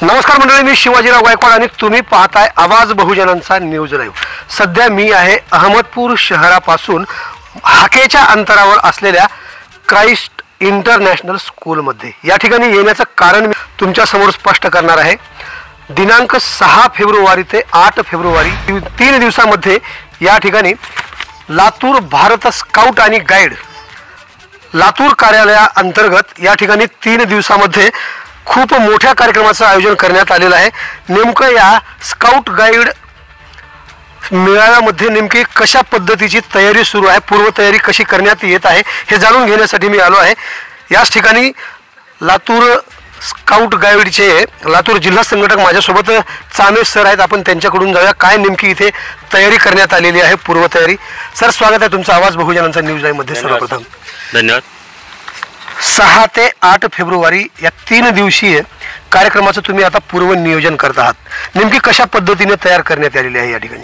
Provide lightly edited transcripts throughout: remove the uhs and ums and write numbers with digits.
नमस्कार मंडळी, मी शिवाजीराव गायकवाड आणि तुम्ही पाहताय आवाज बहुजनांचा न्यूज लाईव्ह। सध्या मी आहे अहमदपूर शहरापासून हाकेच्या अंतरावर असलेल्या क्राइस्ट इंटरनॅशनल स्कूलमध्ये। या ठिकाणी येण्याचं कारण मी तुमच्या समोर स्पष्ट करणार आहे। दिनांक 6 फेब्रुवारी ते 8 फेब्रुवारी 3 दिवसांमध्ये या ठिकाणी लातूर भारत स्काउट आणि गाईड लातूर कार्यालयाअंतर्गत या ठिकाणी 3 दिवसांमध्ये खूप मोठ्या कार्यक्रमाचं आयोजन करण्यात आलेलं आहे। नेमकं या स्काउट गाईड मेळाव्यामध्ये नेमकी कशा पद्धतीची तयारी सुरू आहे, पूर्वतयारी कशी करण्यात येत आहे हे जाणून घेण्यासाठी मी आलो आहे। याच ठिकाणी लातूर स्काउट गाईडचे लातूर जिल्हा संघटक माझ्यासोबत चामे सर आहेत। आपण त्यांच्याकडून जाऊया काय नेमकी इथे तयारी करण्यात आलेली आहे, पूर्वतयारी। सर, स्वागत आहे तुमचं आवाज बहुजनांचा न्यूज लाईव्ह मध्ये। सर्वप्रथम धन्यवाद। 6 ते 8 फेब्रुवारी या 3 दिवसीय कार्यक्रमाचं तुम्ही आता पूर्व नियोजन करत आहात। नेमकी कशा पद्धतीने तयार करण्यात आलेली आहे या ठिकाणी?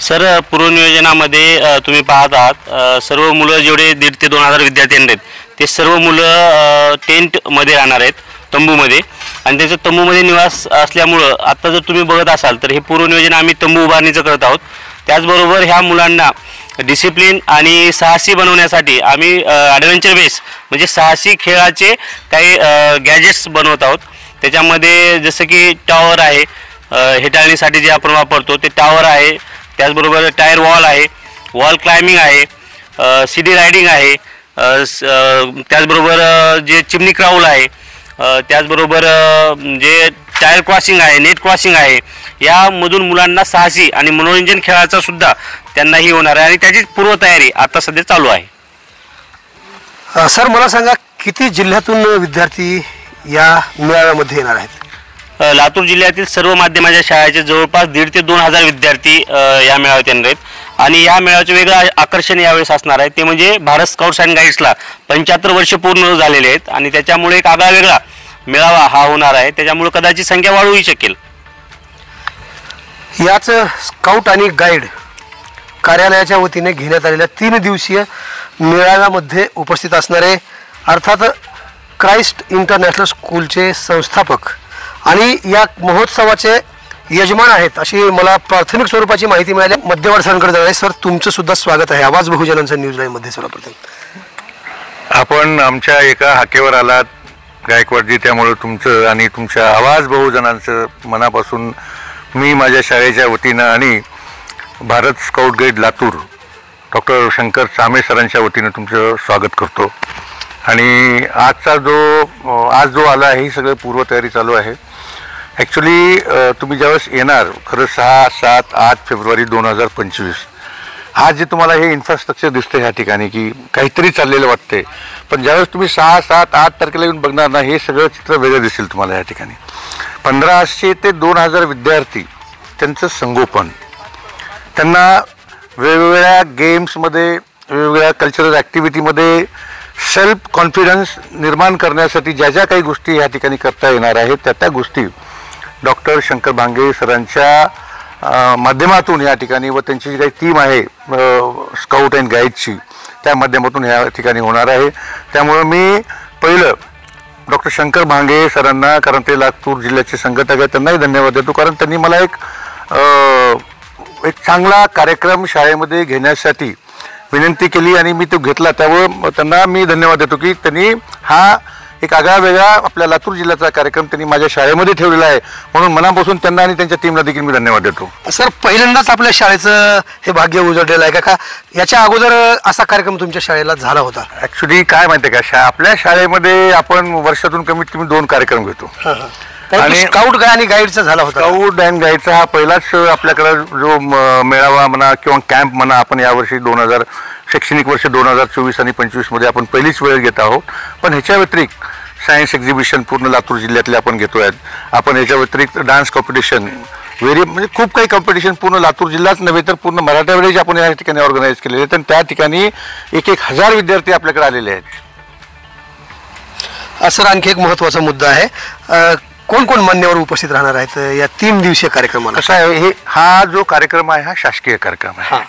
सर, पूर्व नियोजनामध्ये तुम्ही पाहत आहात सर्व मुलं जेवढे 1,500 ते 2,000 विद्यार्थी येणार आहेत ते सर्व मुलं टेंटमध्ये राहणार आहेत, तंबूमध्ये। आणि त्याचं तंबूमध्ये निवास असल्यामुळं आता जर तुम्ही बघत असाल तर हे पूर्व नियोजन आम्ही तंबू उभारणीचं करत आहोत। त्याचबरोबर ह्या मुलांना डिसिप्लिन आणि साहसी बनवण्यासाठी आम्ही ॲडव्हेंचर बेस म्हणजे साहसी खेळाचे काही गॅजेट्स बनवत आहोत। त्याच्यामध्ये जसं की टॉवर आहे, हेटाळणीसाठी जे आपण वापरतो ते टॉवर आहे, त्याचबरोबर टायर वॉल आहे, वॉल क्लाइम्बिंग आहे, सीडी रायडिंग आहे, त्याचबरोबर जे चिमनी क्राउल आहे, त्याचबरोबर जे टायर क्रॉसिंग आहे, नेट क्रॉसिंग आहे। यामधून मुलांना साहसी आणि मनोरंजन खेळाचा सुद्धा त्यांनाही होणार आहे आणि त्याची पूर्वतयारी आता सध्या चालू आहे। सर, मला सांगा किती जिल्ह्यातून विद्यार्थी या मेळाव्यामध्ये येणार आहेत? लातूर जिल्ह्यातील सर्व माध्यमाच्या शाळेचे जवळपास 1,500 ते 2,000 विद्यार्थी या मेळाव्यात येणार आहेत। आणि या मेळाव्याचे वेगळं आकर्षण यावेळेस असणार आहे ते म्हणजे भारत स्काउट्स अँड गाईड्सला 75 वर्ष पूर्ण झालेले आहेत आणि त्याच्यामुळे एक आगळा वेगळा मेळावा हा होणार आहे। त्याच्यामुळे कदाचित संख्या वाढूही शकेल। याच स्काउट आणि गाईड कार्यालयाच्या वतीने घेण्यात आलेल्या 3 दिवसीय मेळाव्यामध्ये उपस्थित असणारे अर्थात क्राइस्ट इंटरनॅशनल स्कूलचे संस्थापक आणि या महोत्सवाचे यजमान आहेत अशी मला प्राथमिक स्वरूपाची माहिती मिळाली। मध्यवर्ती सरांकडे जाणार आहे। सर, तुमचं सुद्धा स्वागत आहे आवाज बहुजनांचा न्यूज लाईव्ह मध्ये। सर्वप्रथम आपण आमच्या एका हाकेवर आलात गायकवाडजी, त्यामुळे तुमचं आणि तुमच्या आवाज बहुजनांचं मनापासून मी माझ्या शाळेच्या वतीनं आणि Bharat scout guide Latur doctor Shankar Chame सरांच्या वतीनं तुमचं स्वागत करतो। आणि आज जो आला आहे ही सगळं पूर्वतयारी चालू आहे। ॲक्च्युली तुम्ही ज्यावेळेस येणार खरं 6, 7, 8 फेब्रुवारी 2025 आज जे तुम्हाला हे इन्फ्रास्ट्रक्चर दिसतं ह्या ठिकाणी की काहीतरी चाललेलं वाटते, पण ज्यावेळेस तुम्ही 6, 7, 8 तारखेला येऊन बघणार ना हे सगळं चित्र वेगळं दिसेल तुम्हाला। या ठिकाणी 1500 ते 2,000 विद्यार्थी, त्यांचं संगोपन, त्यांना वेगवेगळ्या गेम्समध्ये, वेगवेगळ्या कल्चरल ॲक्टिव्हिटीमध्ये सेल्फ कॉन्फिडन्स निर्माण करण्यासाठी ज्या ज्या काही गोष्टी या ठिकाणी करता येणार आहेत त्या गोष्टी डॉक्टर शंकर भांगे सरांच्या माध्यमातून या ठिकाणी व त्यांची जी काही टीम आहे स्काउट अँड गाईडची त्या माध्यमातून या ठिकाणी होणार आहे। त्यामुळं मी पहिलं डॉक्टर शंकर भांगे सरांना, कारण ते लातूर जिल्ह्याचे संघटक आहेत, त्यांनाही धन्यवाद देतो कारण त्यांनी मला एक चांगला कार्यक्रम शाळेमध्ये घेण्यासाठी विनंती केली आणि मी तो घेतला। त्यामुळे त्यांना मी धन्यवाद देतो की त्यांनी हा एक आगळा वेगळा आपल्या लातूर जिल्ह्याचा कार्यक्रम त्यांनी माझ्या शाळेमध्ये ठेवलेला आहे, म्हणून मनापासून त्यांना आणि त्यांच्या टीमला देखील मी धन्यवाद देतो। सर, पहिल्यांदाच आपल्या शाळेचं हे भाग्य उजळलेलं आहे का? याच्या अगोदर असा कार्यक्रम तुमच्या शाळेला झाला होता? ॲक्च्युली काय माहिती आहे का, आपल्या शाळेमध्ये आपण वर्षातून कमीत कमी 2 कार्यक्रम घेतो आणि स्काउट आणि गाईडचा झाला होता। स्काउट अँड गाईडचा हा पहिलाच आपल्याकडे जो मेळावा म्हणा किंवा कॅम्प म्हणा आपण यावर्षी शैक्षणिक वर्ष 2024 आणि 25 मध्ये आपण पहिलीच वेळ घेत आहोत। पण ह्याच्या व्यतिरिक्त सायन्स एक्झिबिशन पूर्ण लातूर जिल्ह्यातले आपण घेतोय। आपण ह्याच्या व्यतिरिक्त डान्स कॉम्पिटिशन, म्हणजे खूप काही कॉम्पिटिशन पूर्ण लातूर जिल्हाच नव्हे तर पूर्ण मराठवाड्याचे आपण या ठिकाणी ऑर्गनाईज केलेले आहेत आणि त्या ठिकाणी 1,000 विद्यार्थी आपल्याकडे आलेले आहेत। सर, आणखी एक महत्त्वाचा मुद्दा आहे, कोण कोण मान्यवर उपस्थित राहणार आहेत या 3 दिवसीय कार्यक्रमाला? कसं आहे, हा जो कार्यक्रम आहे हा शासकीय कार्यक्रम आहे।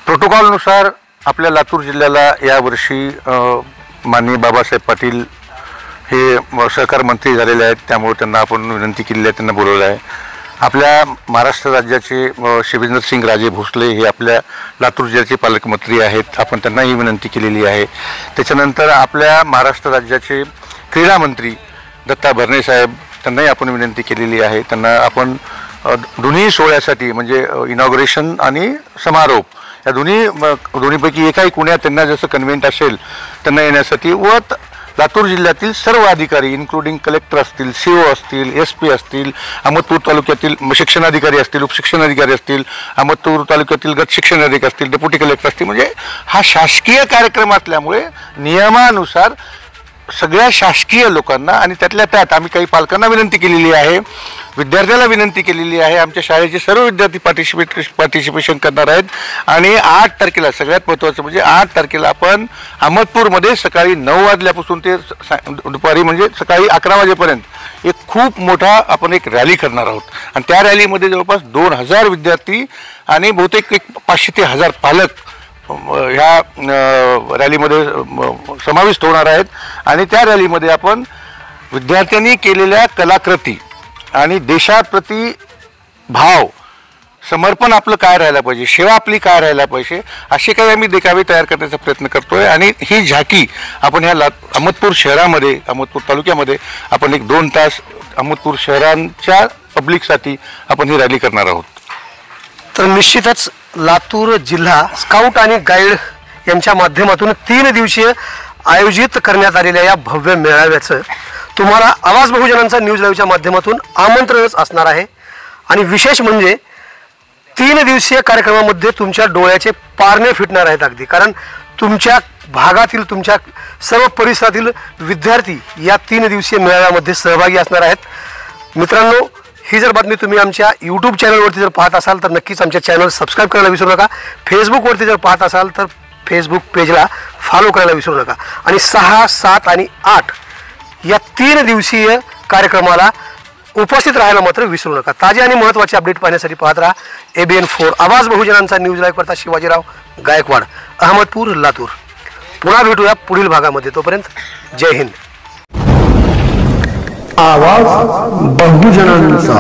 प्रोटोकॉलनुसार आपल्या लातूर जिल्ह्याला यावर्षी माननीय बाबासाहेब पाटील हे सहकार मंत्री झालेले आहेत, त्यामुळे त्यांना आपण विनंती केलेली आहे, त्यांना बोलवलं आहे. आपल्या महाराष्ट्र राज्याचे शिवेंद्र सिंग राजे भोसले हे आपल्या लातूर जिल्ह्याचे पालकमंत्री आहेत, आपण त्यांनाही विनंती केलेली आहे. त्याच्यानंतर आपल्या महाराष्ट्र राज्याचे क्रीडा मंत्री दत्ता भरणे साहेब, त्यांनाही आपण विनंती केलेली आहे. त्यांना आपण दोन्ही सोहळ्यासाठी म्हणजे इनॉग्रेशन आणि समारोप या दोन्हीपैकी एकाही कुण्यात त्यांना जसं कन्व्हेंट असेल त्यांना येण्यासाठी व लातूर जिल्ह्यातील सर्व अधिकारी इन्क्लुडिंग कलेक्टर असतील, CO असतील, SP असतील, अहमदपूर तालुक्यातील शिक्षणाधिकारी असतील, उपशिक्षणाधिकारी असतील, अहमदपूर तालुक्यातील गट शिक्षण अधिकारी असतील, डेप्युटी कलेक्टर असतील, म्हणजे हा शासकीय कार्यक्रम असल्यामुळे नियमानुसार सगळ्या शासकीय लोकांना आणि त्यातल्या त्यात आम्ही काही पालकांना विनंती केलेली आहे, विद्यार्थ्याला विनंती केलेली आहे. आमच्या शाळेचे सर्व विद्यार्थी पार्टिसिपेशन करणार आहेत. आणि 8 तारखेला सगळ्यात महत्त्वाचं म्हणजे 8 तारखेला आपण अहमदपूरमध्ये सकाळी 9 वाजल्यापासून ते दुपारी म्हणजे सकाळी 11 वाजेपर्यंत एक खूप मोठा आपण एक रॅली करणार आहोत. आणि त्या रॅलीमध्ये जवळपास 2000 विद्यार्थी आणि बहुतेक 500 ते 1000 पालक ह्या रॅलीमध्ये समाविष्ट होणार आहेत. आणि त्या रॅलीमध्ये आपण विद्यार्थ्यांनी केलेल्या कलाकृती आणि देशाप्रती भाव, समर्पण आपलं काय राहायला पाहिजे, सेवा आपली काय राहायला पाहिजे, असे काही आम्ही देखावे तयार करण्याचा प्रयत्न करतोय. आणि ही झाकी आपण ह्या अहमदपूर शहरामध्ये, अहमदपूर तालुक्यामध्ये आपण एक 2 तास अहमदपूर शहरांच्या पब्लिकसाठी आपण ही रॅली करणार आहोत. तर निश्चितच लातूर जिल्हा स्काउट आणि गाईड यांच्या माध्यमातून 3 दिवसीय आयोजित करण्यात आलेल्या या भव्य मेळाव्याचं तुम्हाला आवाज बहुजनांचा न्यूज लाईव्हच्या माध्यमातून आमंत्रणच असणार आहे. आणि विशेष म्हणजे 3 दिवसीय कार्यक्रमामध्ये तुमच्या डोळ्याचे पारणे फिटणार आहेत अगदी, कारण तुमच्या भागातील, तुमच्या सर्व परिसरातील विद्यार्थी या 3 दिवसीय मेळाव्यामध्ये सहभागी असणार आहेत. मित्रांनो, ही जर बातमी तुम्ही आमच्या यूट्यूब चॅनलवरती जर पाहत असाल तर नक्कीच आमच्या चॅनल सबस्क्राईब करायला विसरू नका. फेसबुकवरती जर पाहत असाल तर फेसबुक पेजला फॉलो करायला विसरू नका. आणि 6, 7 आणि 8 या 3 दिवसीय कार्यक्रमाला उपस्थित राहायला मात्र विसरू नका. ताजे आणि महत्त्वाचे अपडेट पाहण्यासाठी पाहत राहा ABN4 आवाज बहुजनांचा न्यूज लाईव्ह करता शिवाजीराव गायकवाड, अहमदपूर, लातूर. पुन्हा भेटूया पुढील भागामध्ये. तोपर्यंत जय हिंद. आवाज बहुजनांचा.